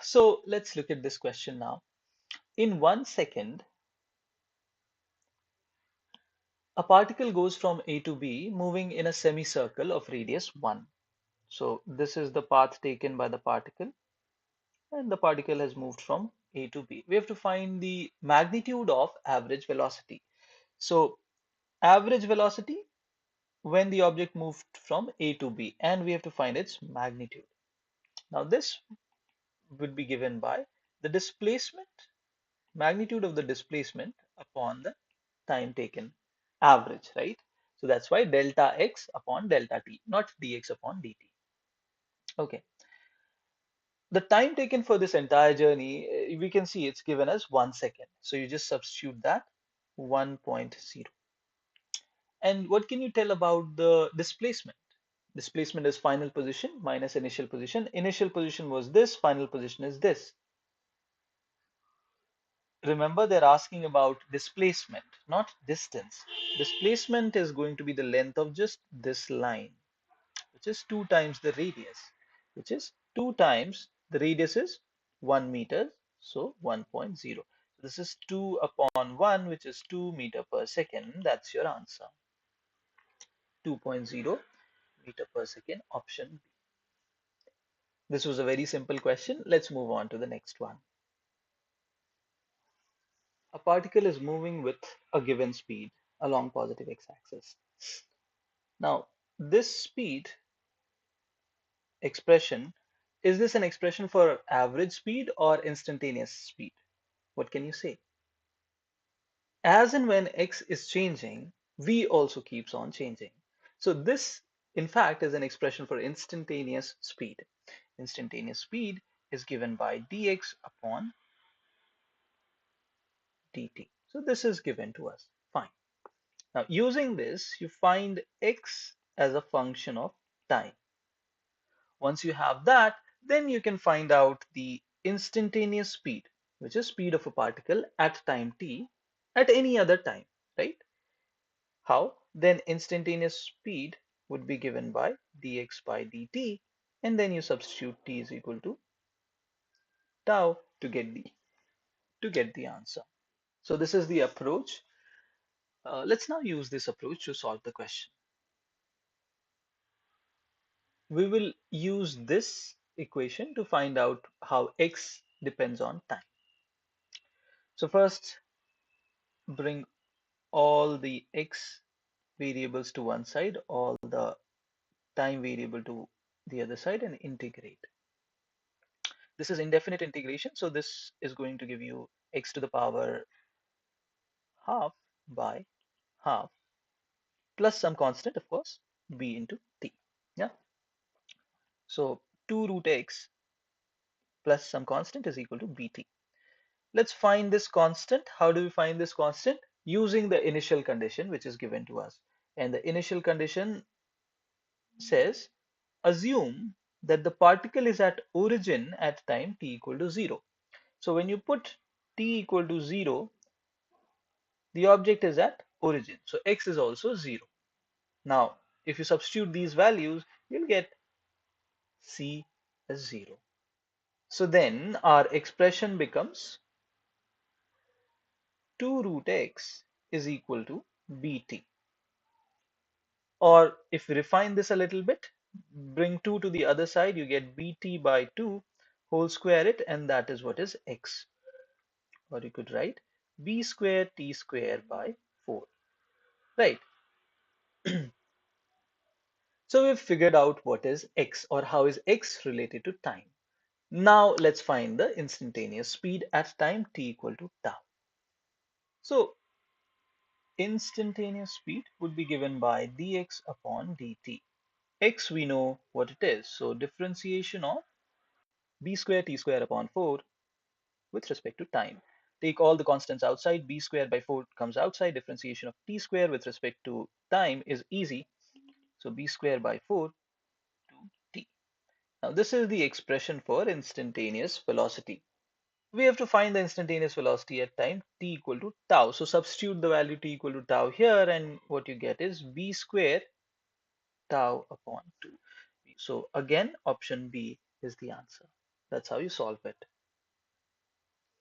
So let's look at this question now. In 1 second, a particle goes from A to B moving in a semicircle of radius 1. So this is the path taken by the particle, and the particle has moved from A to B. We have to find the magnitude of average velocity. So average velocity when the object moved from A to B, and we have to find its magnitude. Now this would be given by the displacement, magnitude of the displacement upon the time taken, average, right? So that's why delta x upon delta t, not dx upon dt. Okay. The time taken for this entire journey, we can see it's given as 1 second. So you just substitute that 1.0. And what can you tell about the displacement? Displacement is final position minus initial position. Initial position was this, final position is this. Remember, they're asking about displacement, not distance. Displacement is going to be the length of just this line, which is 2 times the radius, which is 2 times the radius is 1 meter, so 1.0. This is 2 upon 1, which is 2 meter per second. That's your answer. 2.0 meter per second, option B. This was a very simple question. Let's move on to the next one. A particle is moving with a given speed along positive x-axis. Now, this speed expression, is this an expression for average speed or instantaneous speed? What can you say? As and when x is changing, v also keeps on changing. So this, in fact, is an expression for instantaneous speed. Instantaneous speed is given by dx upon dt. So this is given to us. Fine. Now, using this, you find x as a function of time. Once you have that, then you can find out the instantaneous speed, which is speed of a particle at time t at any other time, right? How? Then instantaneous speed would be given by dx by dt, and then you substitute t is equal to tau to get the answer. So this is the approach. Let's now use this approach to solve the question. We will use this equation to find out how x depends on time. So first, bring all the x variables to one side, all the time variable to the other side, and integrate. This is indefinite integration, so this is going to give you x to the power half by half plus some constant, of course, b into t. Yeah. So 2 root x plus some constant is equal to bt. Let's find this constant. How do we find this constant? Using the initial condition which is given to us. And the initial condition says, assume that the particle is at origin at time t equal to 0. So when you put t equal to 0, the object is at origin. So x is also 0. Now, if you substitute these values, you'll get c as 0. So then our expression becomes 2 root x is equal to bt. Or if we refine this a little bit, bring 2 to the other side, you get bt by 2, whole square it, and that is what is x. Or you could write b square t square by 4. Right. So we've figured out what is x, or how is x related to time. Now let's find the instantaneous speed at time t equal to tau. So instantaneous speed would be given by dx upon dt. X we know what it is, so differentiation of b square t square upon 4 with respect to time. Take all the constants outside, b square by 4 comes outside, differentiation of t square with respect to time is easy, so b square by 4 to t. Now this is the expression for instantaneous velocity. We have to find the instantaneous velocity at time t equal to tau, so substitute the value t equal to tau here, and what you get is b square tau upon 2. So again, option B is the answer. That's how you solve it.